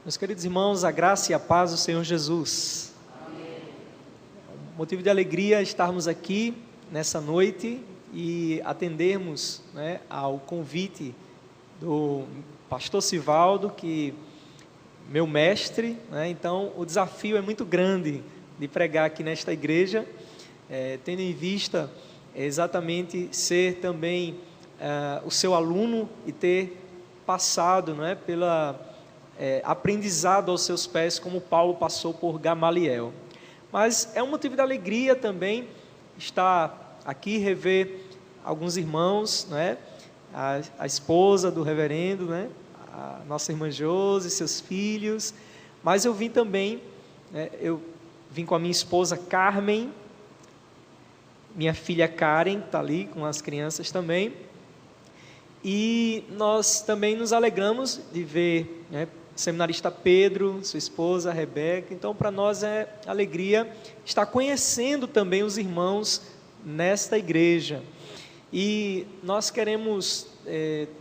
Meus queridos irmãos, a graça e a paz do Senhor Jesus. Amém. Motivo de alegria estarmos aqui nessa noite e atendermos, ao convite do pastor Sivaldo, que meu mestre, então o desafio é muito grande de pregar aqui nesta igreja, tendo em vista exatamente ser também o seu aluno e ter passado pela aprendizado aos seus pés, como Paulo passou por Gamaliel. Mas é um motivo de alegria também estar aqui, rever alguns irmãos, a esposa do reverendo, a nossa irmã Josi, seus filhos. Mas eu vim também, eu vim com a minha esposa Carmen, minha filha Karen, está ali com as crianças também, e nós também nos alegramos de ver, o seminarista Pedro, sua esposa Rebeca. Então para nós é alegria estar conhecendo também os irmãos nesta igreja, e nós queremos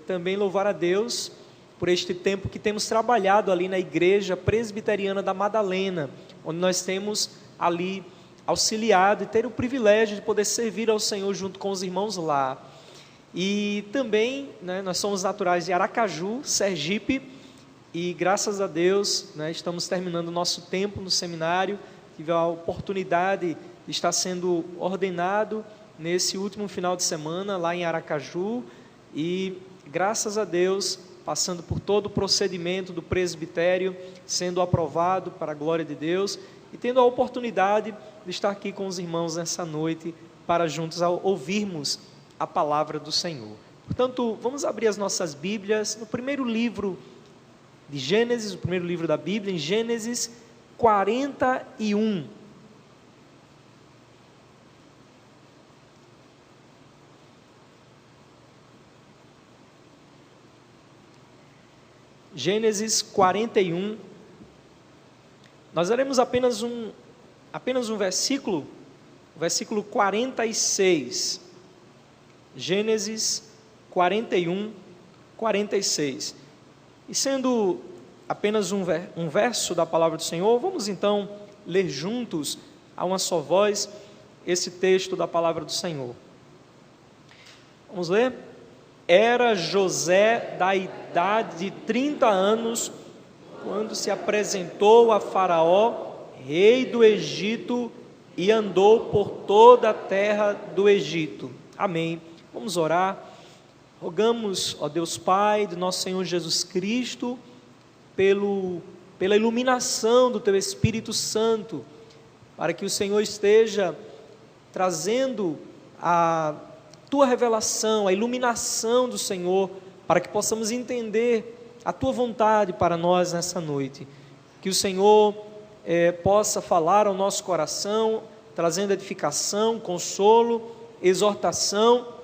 também louvar a Deus por este tempo que temos trabalhado ali na igreja presbiteriana da Madalena, onde nós temos ali auxiliado e ter o privilégio de poder servir ao Senhor junto com os irmãos lá. E também nós somos naturais de Aracaju, Sergipe, e graças a Deus estamos terminando o nosso tempo no seminário. Tive a oportunidade de estar sendo ordenado nesse último final de semana lá em Aracaju, e graças a Deus, passando por todo o procedimento do presbitério, sendo aprovado para a glória de Deus, e tendo a oportunidade de estar aqui com os irmãos nessa noite, para juntos ouvirmos a palavra do Senhor. Portanto, vamos abrir as nossas Bíblias no primeiro livro de Gênesis, o primeiro livro da Bíblia, em Gênesis 41. Gênesis 41, nós leremos apenas um versículo, o versículo 46, Gênesis 41, 46, e sendo apenas um verso da palavra do Senhor, vamos então ler juntos, a uma só voz, esse texto da palavra do Senhor. Vamos ler? Era José da idade de 30 anos, quando se apresentou a Faraó, rei do Egito, e andou por toda a terra do Egito. Amém. Vamos orar. Rogamos, ó Deus Pai, do nosso Senhor Jesus Cristo, pela iluminação do Teu Espírito Santo, para que o Senhor esteja trazendo a Tua revelação, a iluminação do Senhor, para que possamos entender a Tua vontade para nós nessa noite. Que o Senhor possa falar ao nosso coração, trazendo edificação, consolo, exortação,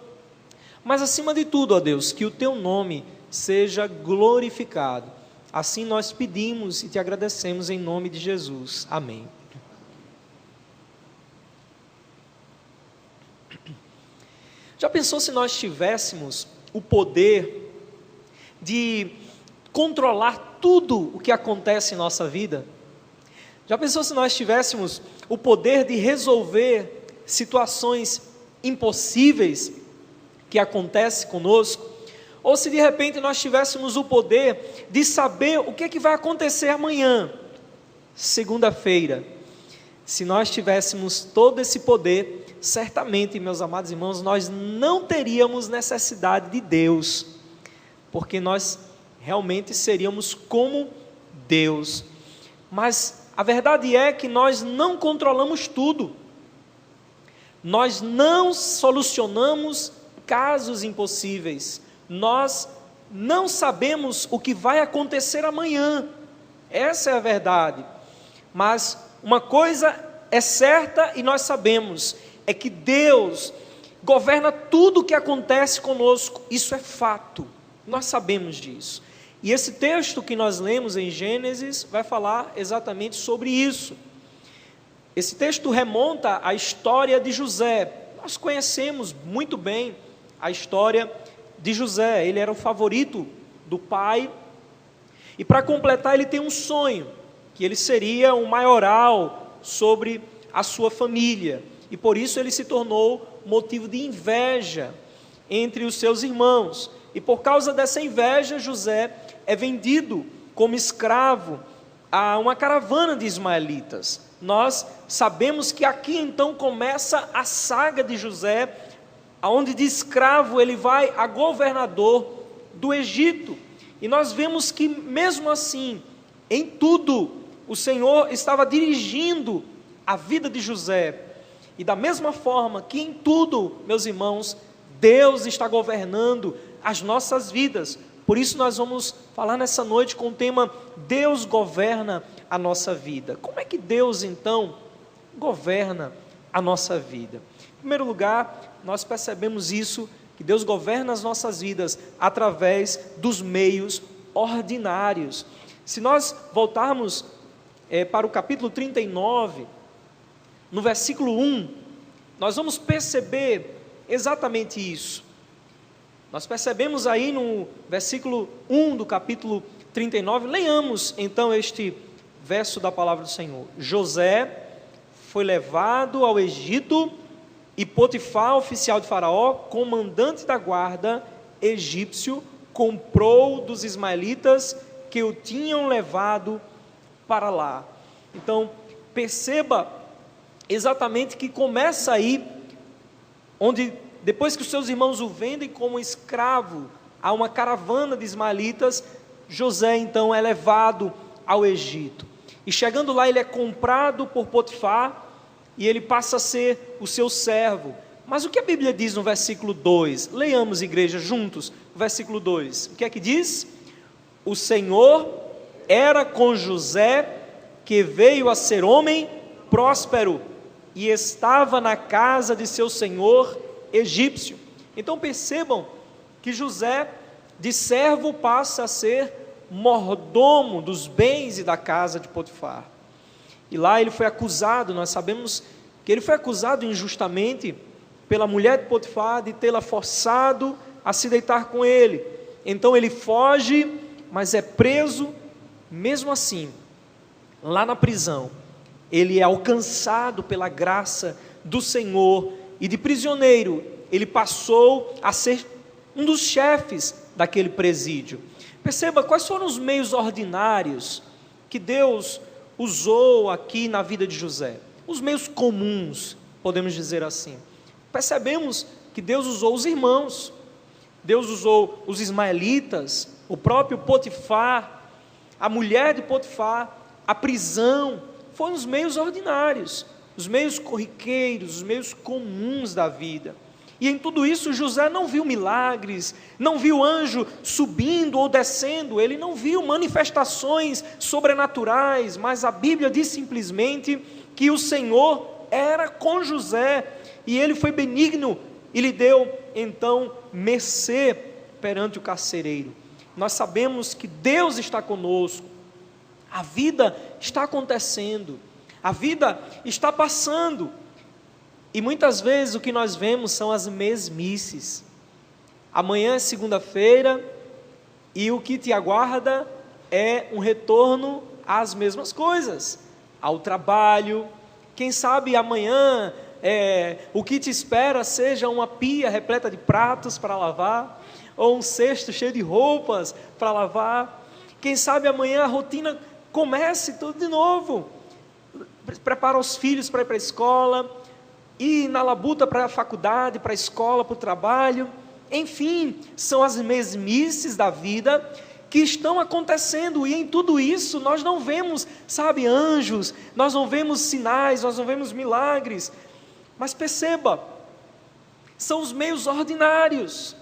mas acima de tudo, ó Deus, que o Teu nome seja glorificado. Assim nós pedimos e Te agradecemos em nome de Jesus. Amém. Já pensou se nós tivéssemos o poder de controlar tudo o que acontece em nossa vida? Já pensou se nós tivéssemos o poder de resolver situações impossíveis que acontecem conosco? Ou se de repente nós tivéssemos o poder de saber o que é que vai acontecer amanhã, segunda-feira? Se nós tivéssemos todo esse poder, certamente, meus amados irmãos, nós não teríamos necessidade de Deus, porque nós realmente seríamos como Deus. Mas a verdade é que nós não controlamos tudo, nós não solucionamos casos impossíveis, nós não sabemos o que vai acontecer amanhã, essa é a verdade. Mas uma coisa é certa e nós sabemos, é que Deus governa tudo o que acontece conosco, isso é fato, nós sabemos disso. E esse texto que nós lemos em Gênesis vai falar exatamente sobre isso. Esse texto remonta à história de José. Nós conhecemos muito bem a história de José. Ele era o favorito do pai, E para completar, ele tem um sonho, que ele seria um maioral sobre a sua família. E por isso ele se tornou motivo de inveja entre os seus irmãos. E por causa dessa inveja, José é vendido como escravo a uma caravana de ismaelitas. Nós sabemos que aqui então começa a saga de José, onde de escravo ele vai a governador do Egito. E nós vemos que mesmo assim, em tudo, o Senhor estava dirigindo a vida de José. E da mesma forma que em tudo, meus irmãos, Deus está governando as nossas vidas. Por isso nós vamos falar nessa noite com o tema Deus governa a nossa vida. Como é que Deus então governa a nossa vida? Em primeiro lugar, nós percebemos isso, que Deus governa as nossas vidas através dos meios ordinários. Se nós voltarmos para o capítulo 39, no versículo 1, nós vamos perceber exatamente isso. Nós percebemos aí no versículo 1 do capítulo 39, leiamos então este verso da palavra do Senhor. José foi levado ao Egito e Potifar, oficial de Faraó, comandante da guarda egípcio, comprou dos ismaelitas que o tinham levado para lá. Então, perceba exatamente que começa aí, onde depois que os seus irmãos o vendem como escravo a uma caravana de ismaelitas, José então é levado ao Egito. E chegando lá ele é comprado por Potifar e ele passa a ser o seu servo. Mas o que a Bíblia diz no versículo 2? Leiamos, igreja, juntos, o versículo 2. O que é que diz? O Senhor era com José, que veio a ser homem próspero, e estava na casa de seu senhor egípcio. Então percebam que José, de servo, passa a ser mordomo dos bens e da casa de Potifar. E lá ele foi acusado, nós sabemos que ele foi acusado injustamente pela mulher de Potifar de tê-la forçado a se deitar com ele. Então ele foge, mas é preso. Mesmo assim, lá na prisão, ele é alcançado pela graça do Senhor, e de prisioneiro ele passou a ser um dos chefes daquele presídio. Perceba quais foram os meios ordinários que Deus usou aqui na vida de José. Os meios comuns, podemos dizer assim. Percebemos que Deus usou os irmãos, Deus usou os ismaelitas, o próprio Potifar, a mulher de Potifar, a prisão. Foram os meios ordinários, os meios corriqueiros, os meios comuns da vida. E em tudo isso José não viu milagres, não viu anjo subindo ou descendo, ele não viu manifestações sobrenaturais, mas a Bíblia diz simplesmente que o Senhor era com José, e ele foi benigno, e lhe deu então mercê perante o carcereiro. Nós sabemos que Deus está conosco, a vida está acontecendo, a vida está passando, e muitas vezes o que nós vemos são as mesmices. Amanhã é segunda-feira, e o que te aguarda é um retorno às mesmas coisas, ao trabalho. Quem sabe amanhã o que te espera seja uma pia repleta de pratos para lavar, ou um cesto cheio de roupas para lavar. Quem sabe amanhã a rotina comece tudo de novo, prepara os filhos para ir para a escola, ir na labuta para a faculdade, para a escola, para o trabalho. Enfim, são as mesmices da vida que estão acontecendo, e em tudo isso nós não vemos, anjos, nós não vemos sinais, nós não vemos milagres, mas perceba, são os meios ordinários,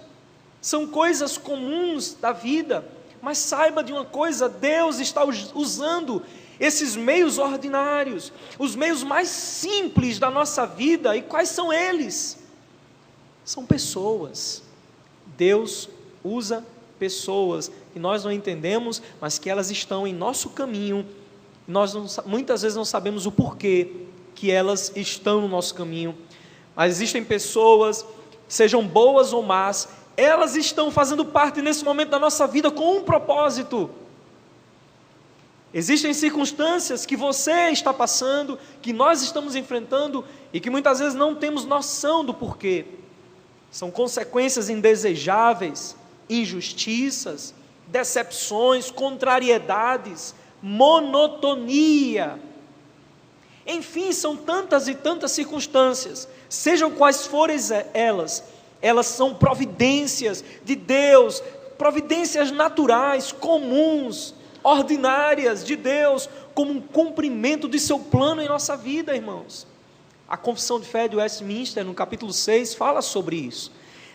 são coisas comuns da vida. Mas saiba de uma coisa, Deus está usando esses meios ordinários, os meios mais simples da nossa vida. E quais são eles? São pessoas. Deus usa pessoas que nós não entendemos, mas que elas estão em nosso caminho. Muitas vezes não sabemos o porquê que elas estão no nosso caminho, mas existem pessoas, sejam boas ou más, elas estão fazendo parte nesse momento da nossa vida com um propósito. Existem circunstâncias que você está passando, que nós estamos enfrentando e que muitas vezes não temos noção do porquê. São consequências indesejáveis, injustiças, decepções, contrariedades, monotonia. Enfim, são tantas e tantas circunstâncias, sejam quais forem elas são providências de Deus, providências naturais, comuns, ordinárias de Deus, como um cumprimento de seu plano em nossa vida, irmãos. A Confissão de Fé de Westminster, no capítulo 6, fala sobre isso.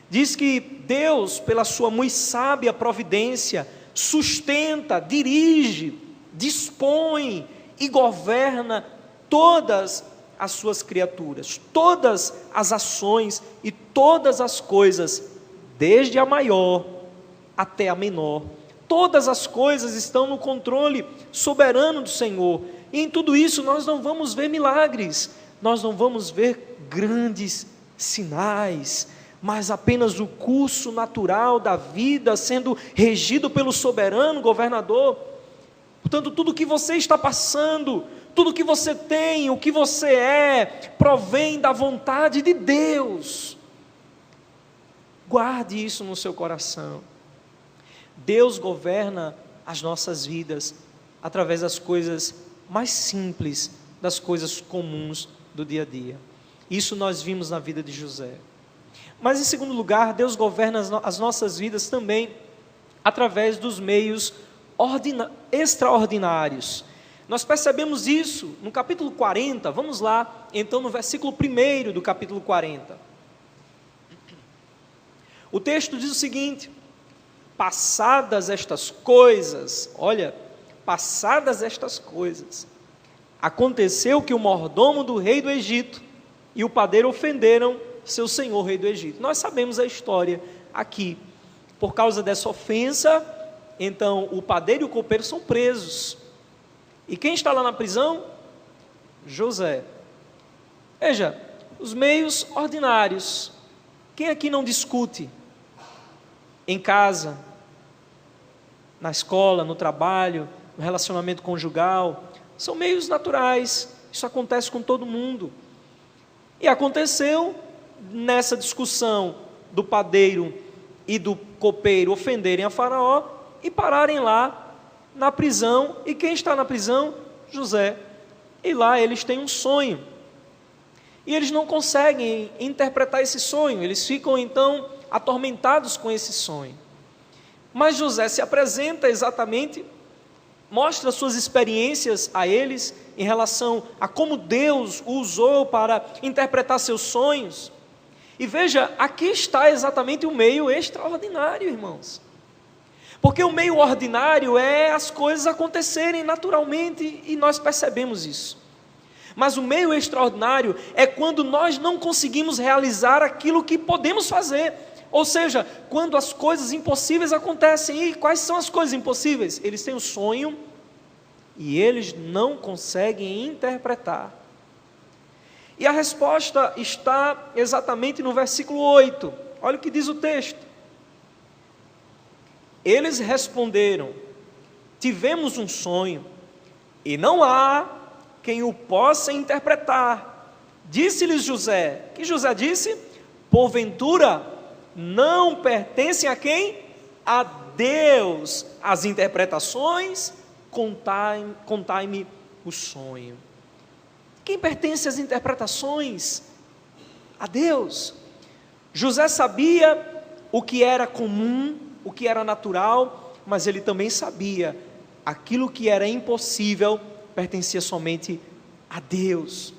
Diz que Deus, pela sua muito sábia providência, sustenta, dirige, dispõe e governa todas as suas criaturas, todas as ações e todas as coisas, desde a maior até a menor. Todas as coisas estão no controle soberano do Senhor, e em tudo isso nós não vamos ver milagres, nós não vamos ver grandes sinais, mas apenas o curso natural da vida sendo regido pelo soberano governador. Portanto, tudo que você está passando, tudo que você tem, o que você é, provém da vontade de Deus. Guarde isso no seu coração. Deus governa as nossas vidas através das coisas mais simples, das coisas comuns do dia a dia. Isso nós vimos na vida de José. Mas em segundo lugar, Deus governa as nossas vidas também através dos meios extraordinários. Nós percebemos isso no capítulo 40, vamos lá, então no versículo 1 do capítulo 40. O texto diz o seguinte: passadas estas coisas, aconteceu que o mordomo do rei do Egito e o padeiro ofenderam seu senhor, rei do Egito. Nós sabemos a história aqui. Por causa dessa ofensa, então o padeiro e o copeiro são presos. E quem está lá na prisão? José. Veja, os meios ordinários. Quem aqui não discute? Em casa, na escola, no trabalho, no relacionamento conjugal, são meios naturais, isso acontece com todo mundo. E aconteceu nessa discussão do padeiro e do copeiro ofenderem a Faraó e pararem lá na prisão. E quem está na prisão? José. E lá eles têm um sonho, e eles não conseguem interpretar esse sonho, eles ficam então atormentados com esse sonho. Mas José se apresenta exatamente, mostra suas experiências a eles em relação a como Deus o usou para interpretar seus sonhos. E veja, aqui está exatamente o meio extraordinário, irmãos. Porque o meio ordinário é as coisas acontecerem naturalmente e nós percebemos isso. Mas o meio extraordinário é quando nós não conseguimos realizar aquilo que podemos fazer. Ou seja, quando as coisas impossíveis acontecem. E quais são as coisas impossíveis? Eles têm um sonho e eles não conseguem interpretar. E a resposta está exatamente no versículo 8. Olha o que diz o texto. Eles responderam: tivemos um sonho, e não há quem o possa interpretar. Disse-lhes José. Que José disse? Porventura não pertencem a quem? A Deus as interpretações, contai-me o sonho. Quem pertence às interpretações? A Deus. José sabia o que era comum, o que era natural, mas ele também sabia aquilo que era impossível pertencia somente a Deus.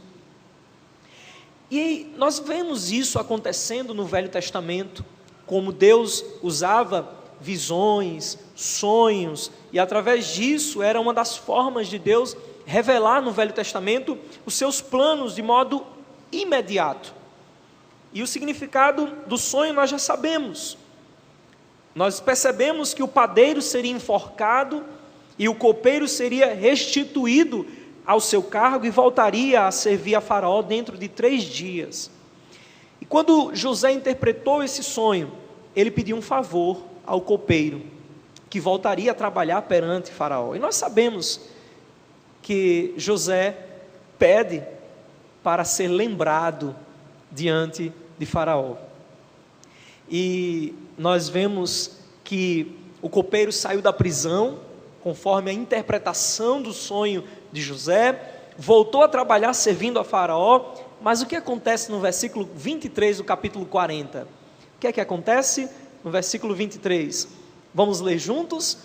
E nós vemos isso acontecendo no Velho Testamento, como Deus usava visões, sonhos, e através disso era uma das formas de Deus revelar no Velho Testamento os seus planos de modo imediato. E o significado do sonho nós já sabemos. Nós percebemos que o padeiro seria enforcado e o copeiro seria restituído ao seu cargo e voltaria a servir a Faraó dentro de 3 dias. E quando José interpretou esse sonho, ele pediu um favor ao copeiro, que voltaria a trabalhar perante Faraó. E nós sabemos que José pede para ser lembrado diante de Faraó. E nós vemos que o copeiro saiu da prisão, conforme a interpretação do sonho de José, voltou a trabalhar servindo a Faraó, mas o que acontece no versículo 23 do capítulo 40? O que é que acontece no versículo 23? Vamos ler juntos?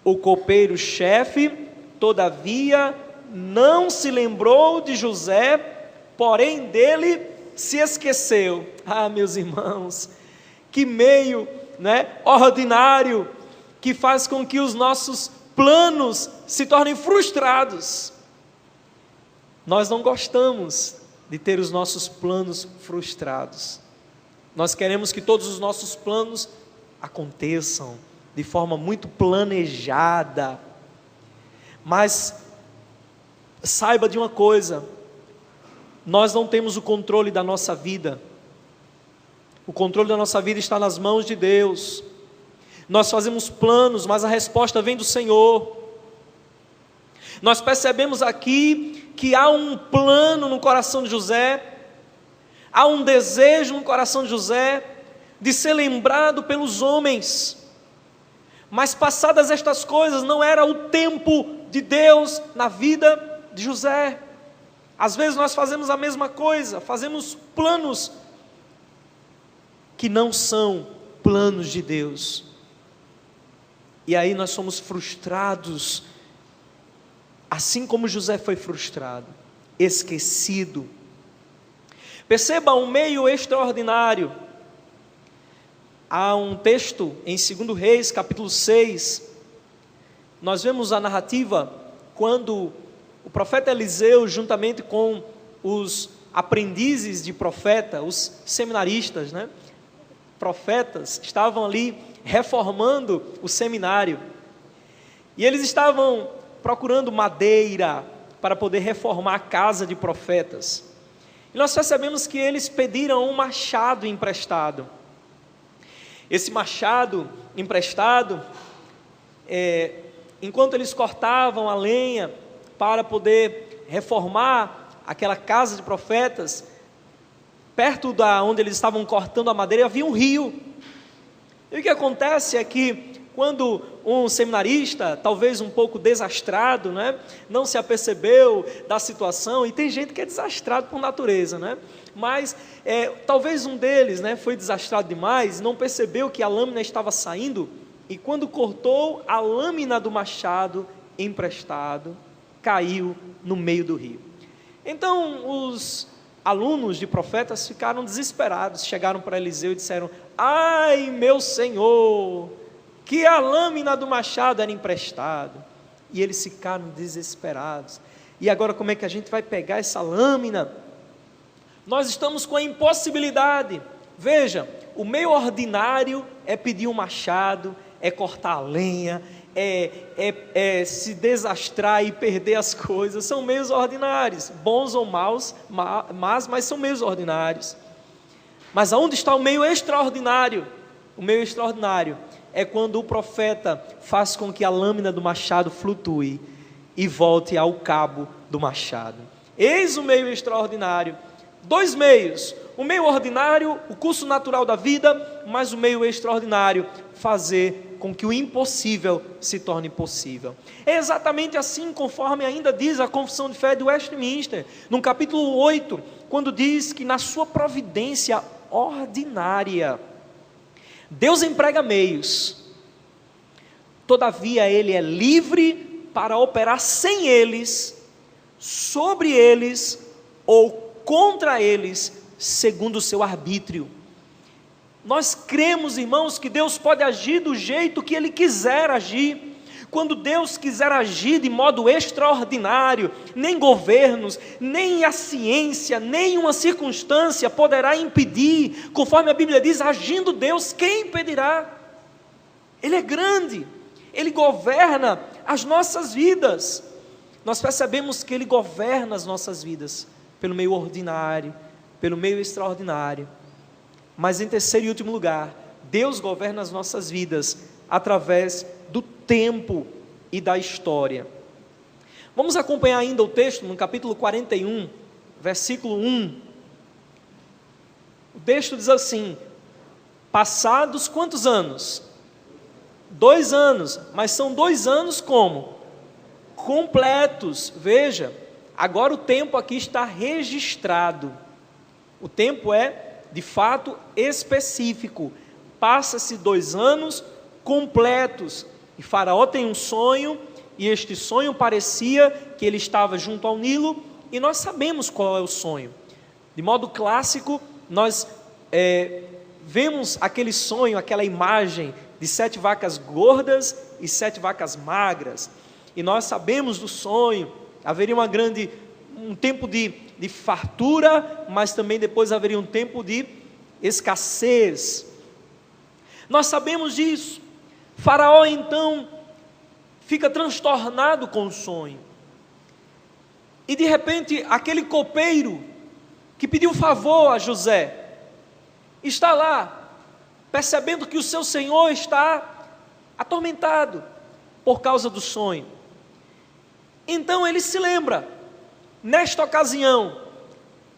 O copeiro-chefe, todavia, não se lembrou de José, porém dele se esqueceu. Ah, meus irmãos, que meio, ordinário, que faz com que os nossos planos se tornem frustrados. Nós não gostamos de ter os nossos planos frustrados. Nós queremos que todos os nossos planos aconteçam de forma muito planejada. Mas saiba de uma coisa: nós não temos o controle da nossa vida. O controle da nossa vida está nas mãos de Deus. Nós fazemos planos, mas a resposta vem do Senhor. Nós percebemos aqui que há um plano no coração de José, há um desejo no coração de José de ser lembrado pelos homens. Mas passadas estas coisas, não era o tempo de Deus na vida de José. Às vezes nós fazemos a mesma coisa, fazemos planos que não são planos de Deus. E aí nós somos frustrados, assim como José foi frustrado, esquecido. Perceba um meio extraordinário. Há um texto em 2 Reis, capítulo 6, nós vemos a narrativa quando o profeta Eliseu, juntamente com os aprendizes de profeta, os seminaristas, profetas, estavam ali reformando o seminário, e eles estavam procurando madeira para poder reformar a casa de profetas, e nós percebemos que eles pediram um machado emprestado. Esse machado emprestado, enquanto eles cortavam a lenha para poder reformar aquela casa de profetas, perto da onde eles estavam cortando a madeira havia um rio. E o que acontece é que quando um seminarista, talvez um pouco desastrado, não se apercebeu da situação, e tem gente que é desastrado por natureza, mas talvez um deles foi desastrado demais, não percebeu que a lâmina estava saindo, e quando cortou a lâmina do machado emprestado, caiu no meio do rio. Então os alunos de profetas ficaram desesperados, chegaram para Eliseu e disseram: ai, meu senhor, que a lâmina do machado era emprestada. E eles ficaram desesperados. E agora como é que a gente vai pegar essa lâmina? Nós estamos com a impossibilidade. Veja, o meio ordinário é pedir um machado, é cortar a lenha, é se desastrar e perder as coisas. São meios ordinários, bons ou maus, mas são meios ordinários. Mas aonde está o meio extraordinário? O meio extraordinário é quando o profeta faz com que a lâmina do machado flutue e volte ao cabo do machado. Eis o meio extraordinário. Dois meios: o meio ordinário, o curso natural da vida, mas o meio extraordinário, fazer com que o impossível se torne possível. É exatamente assim conforme ainda diz a Confissão de Fé de Westminster, no capítulo 8, quando diz que na sua providência ordinária, Deus emprega meios, todavia Ele é livre para operar sem eles, sobre eles ou contra eles, segundo o seu arbítrio. Nós cremos, irmãos, que Deus pode agir do jeito que Ele quiser agir. Quando Deus quiser agir de modo extraordinário, nem governos, nem a ciência, nem uma circunstância poderá impedir. Conforme a Bíblia diz, agindo Deus, quem impedirá? Ele é grande, Ele governa as nossas vidas. Nós percebemos que Ele governa as nossas vidas pelo meio ordinário, pelo meio extraordinário. Mas em terceiro e último lugar, Deus governa as nossas vidas através do tempo e da história. Vamos acompanhar ainda o texto no capítulo 41, versículo 1. O texto diz assim: passados quantos anos? 2 anos, mas são 2 anos como? Completos. Veja, agora o tempo aqui está registrado. O tempo é, de fato, específico. Passa-se 2 anos completos. E Faraó tem um sonho, e este sonho parecia que ele estava junto ao Nilo, e nós sabemos qual é o sonho. De modo clássico, nós vemos aquele sonho, aquela imagem de 7 vacas gordas e 7 vacas magras, e nós sabemos do sonho. Haveria um tempo de fartura, mas também depois haveria um tempo de escassez. Nós sabemos disso. Faraó então fica transtornado com o sonho, e de repente aquele copeiro que pediu favor a José está lá, percebendo que o seu senhor está atormentado por causa do sonho. Então ele se lembra, nesta ocasião,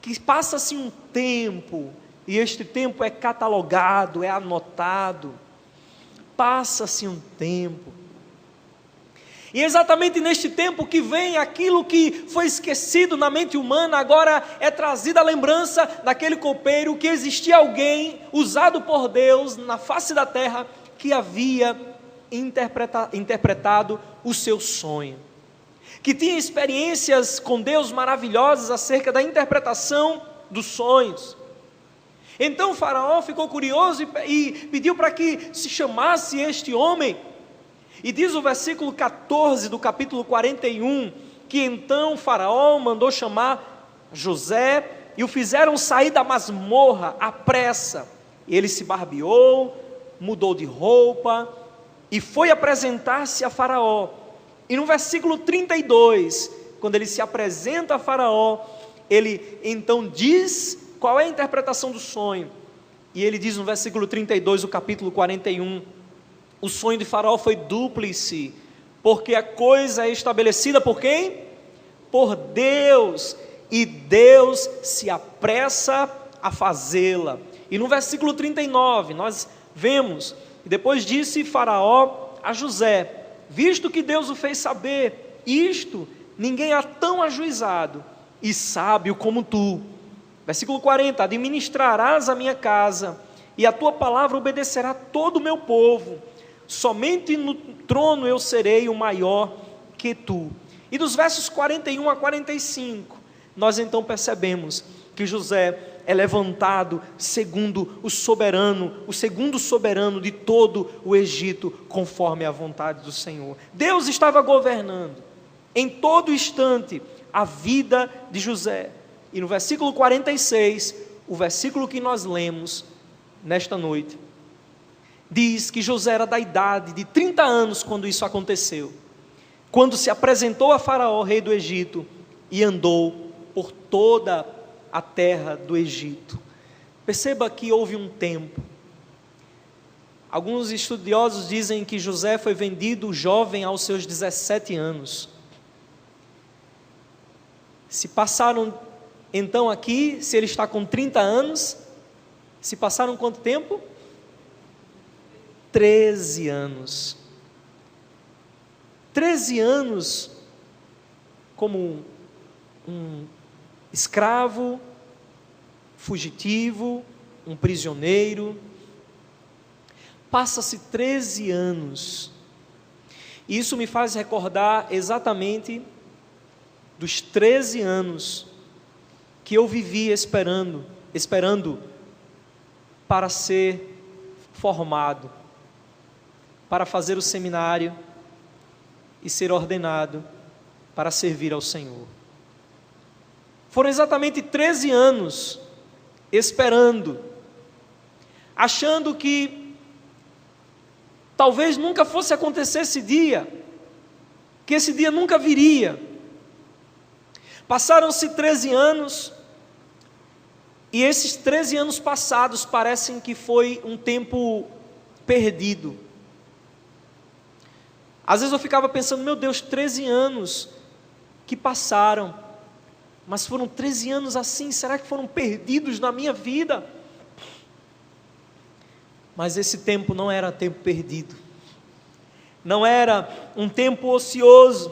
que passa-se um tempo, e este tempo é catalogado, é anotado. Passa-se um tempo, e exatamente neste tempo que vem aquilo que foi esquecido na mente humana, agora é trazida a lembrança daquele copeiro, que existia alguém usado por Deus na face da terra, que havia interpretado o seu sonho, que tinha experiências com Deus maravilhosas acerca da interpretação dos sonhos. Então o Faraó ficou curioso e pediu para que se chamasse este homem. E diz o versículo 14 do capítulo 41, que então o Faraó mandou chamar José, e o fizeram sair da masmorra à pressa. Ele se barbeou, mudou de roupa, e foi apresentar-se a Faraó. E no versículo 32, quando ele se apresenta a Faraó, ele então diz qual é a interpretação do sonho. E ele diz no versículo 32 do capítulo 41, o sonho de Faraó foi dúplice, porque a coisa é estabelecida por quem? Por Deus, e Deus se apressa a fazê-la. E no versículo 39, nós vemos: e depois disse Faraó a José: visto que Deus o fez saber isto, ninguém há tão ajuizado e sábio como tu. Versículo 40, administrarás a minha casa, e a tua palavra obedecerá todo o meu povo. Somente no trono eu serei o maior que tu. E dos versos 41 a 45, nós então percebemos que José é levantado segundo o segundo soberano de todo o Egito, conforme a vontade do Senhor. Deus estava governando em todo instante a vida de José. E no versículo 46, o versículo que nós lemos nesta noite, diz que José era da idade de 30 anos quando isso aconteceu, quando se apresentou a Faraó, rei do Egito, e andou por toda a terra do Egito. Perceba que houve um tempo. Alguns estudiosos dizem que José foi vendido jovem aos seus 17 anos. Se passaram então aqui, se ele está com 30 anos, se passaram quanto tempo? 13 anos. 13 anos como um escravo, fugitivo, um prisioneiro. Passa-se 13 anos. E isso me faz recordar exatamente dos 13 anos que eu vivi esperando para ser formado, para fazer o seminário e ser ordenado para servir ao Senhor. Foram exatamente 13 anos esperando, achando que talvez nunca fosse acontecer esse dia, que esse dia nunca viria. Passaram-se 13 anos, e esses 13 anos passados parecem que foi um tempo perdido. Às vezes eu ficava pensando, meu Deus, 13 anos, que passaram, mas foram 13 anos assim, será que foram perdidos na minha vida? Mas esse tempo não era tempo perdido, não era um tempo ocioso,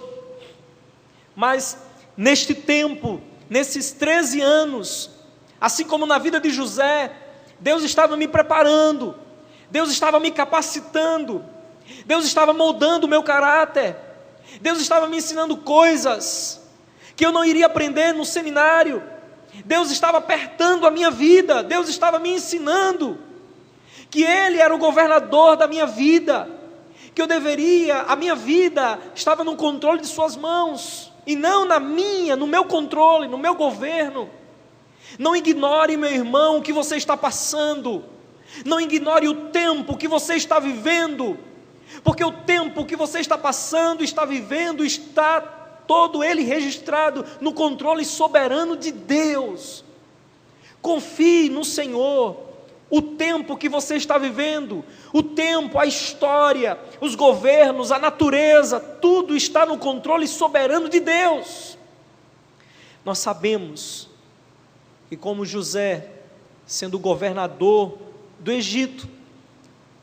mas neste tempo, nesses 13 anos, assim como na vida de José, Deus estava me preparando, Deus estava me capacitando, Deus estava moldando o meu caráter, Deus estava me ensinando coisas que eu não iria aprender no seminário, Deus estava apertando a minha vida, Deus estava me ensinando que Ele era o governador da minha vida, que a minha vida estava no controle de suas mãos, e não no meu controle, no meu governo. Não ignore, meu irmão, o que você está passando, não ignore o tempo que você está vivendo, porque o tempo que você está passando, está vivendo, está todo ele registrado no controle soberano de Deus. Confie no Senhor. O tempo que você está vivendo, o tempo, a história, os governos, a natureza, tudo está no controle soberano de Deus. Nós sabemos que, como José, sendo governador do Egito,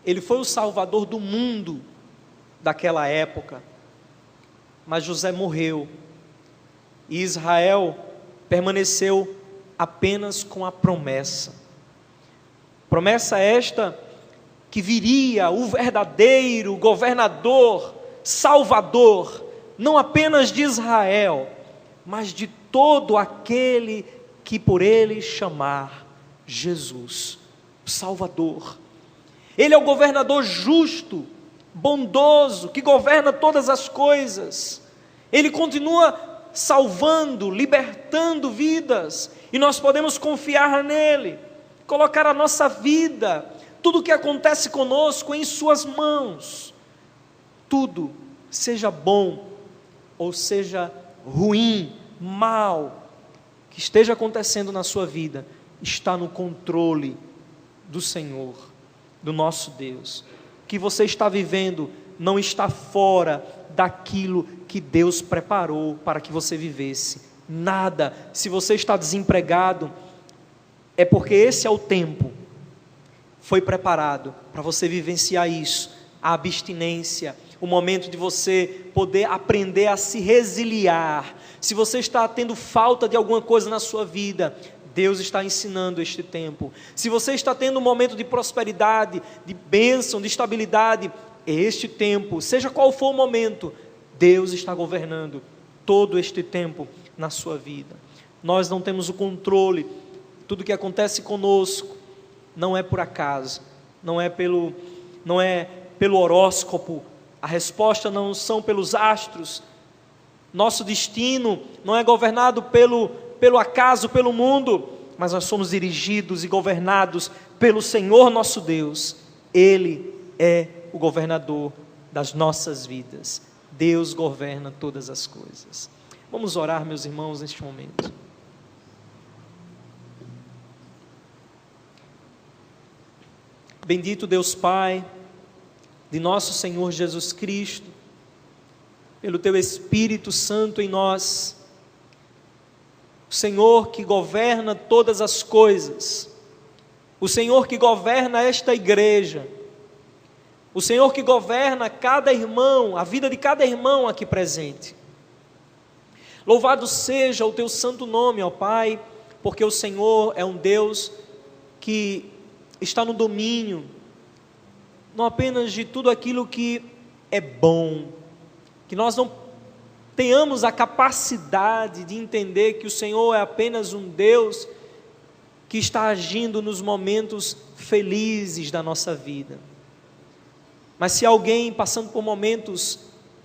ele foi o salvador do mundo daquela época, mas José morreu, e Israel permaneceu apenas com a promessa esta, que viria o verdadeiro governador, salvador, não apenas de Israel, mas de todo aquele que por ele chamar Jesus, o Salvador. Ele é o governador justo, bondoso, que governa todas as coisas. Ele continua salvando, libertando vidas, e nós podemos confiar nele, colocar a nossa vida, tudo o que acontece conosco em suas mãos. Tudo, seja bom ou seja ruim, mal, que esteja acontecendo na sua vida, está no controle do Senhor, do nosso Deus. O que você está vivendo não está fora daquilo que Deus preparou para que você vivesse. Nada. Se você está desempregado, é porque esse é o tempo, foi preparado para você vivenciar isso, a abstinência, o momento de você poder aprender a se resiliar. Se você está tendo falta de alguma coisa na sua vida, Deus está ensinando este tempo. Se você está tendo um momento de prosperidade, de bênção, de estabilidade, este tempo, seja qual for o momento, Deus está governando todo este tempo na sua vida. Nós não temos o controle. Tudo que acontece conosco não é por acaso, não é pelo horóscopo, a resposta não são pelos astros, nosso destino não é governado pelo acaso, pelo mundo, mas nós somos dirigidos e governados pelo Senhor nosso Deus. Ele é o governador das nossas vidas. Deus governa todas as coisas. Vamos orar, meus irmãos, neste momento. Bendito Deus Pai, de nosso Senhor Jesus Cristo, pelo Teu Espírito Santo em nós, o Senhor que governa todas as coisas, o Senhor que governa esta igreja, o Senhor que governa cada irmão, a vida de cada irmão aqui presente. Louvado seja o Teu santo nome, ó Pai, porque o Senhor é um Deus que está no domínio, não apenas de tudo aquilo que é bom, que nós não tenhamos a capacidade de entender que o Senhor é apenas um Deus que está agindo nos momentos felizes da nossa vida, mas se alguém passando por momentos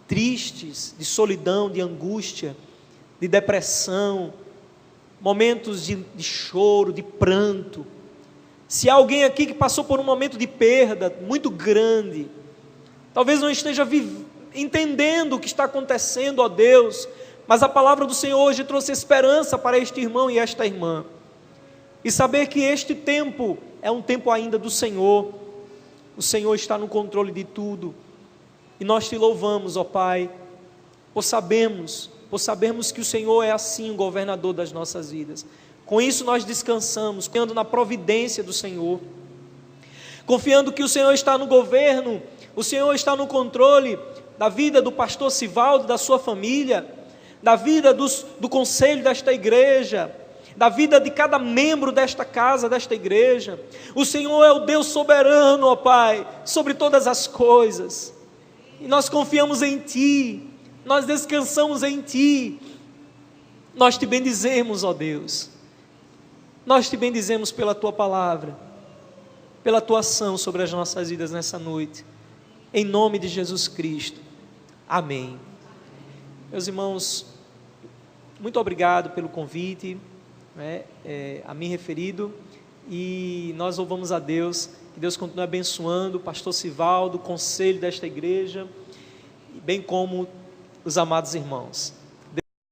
tristes, de solidão, de angústia, de depressão, momentos de choro, de pranto, se há alguém aqui que passou por um momento de perda muito grande, talvez não esteja entendendo o que está acontecendo, ó Deus, mas a palavra do Senhor hoje trouxe esperança para este irmão e esta irmã, e saber que este tempo é um tempo ainda do Senhor, o Senhor está no controle de tudo, e nós te louvamos, ó Pai, por sabermos por sabermos que o Senhor é assim o governador das nossas vidas. Com isso nós descansamos, confiando na providência do Senhor, confiando que o Senhor está no governo, o Senhor está no controle da vida do pastor Sivaldo, da sua família, da vida do conselho desta igreja, da vida de cada membro desta casa, desta igreja. O Senhor é o Deus soberano, ó Pai, sobre todas as coisas, e nós confiamos em Ti, nós descansamos em Ti, nós Te bendizemos, ó Deus, nós Te bendizemos pela Tua palavra, pela Tua ação sobre as nossas vidas nessa noite, em nome de Jesus Cristo, amém. Meus irmãos, muito obrigado pelo convite, a mim referido, e nós louvamos a Deus, que Deus continue abençoando o pastor Sivaldo, o conselho desta igreja, bem como os amados irmãos.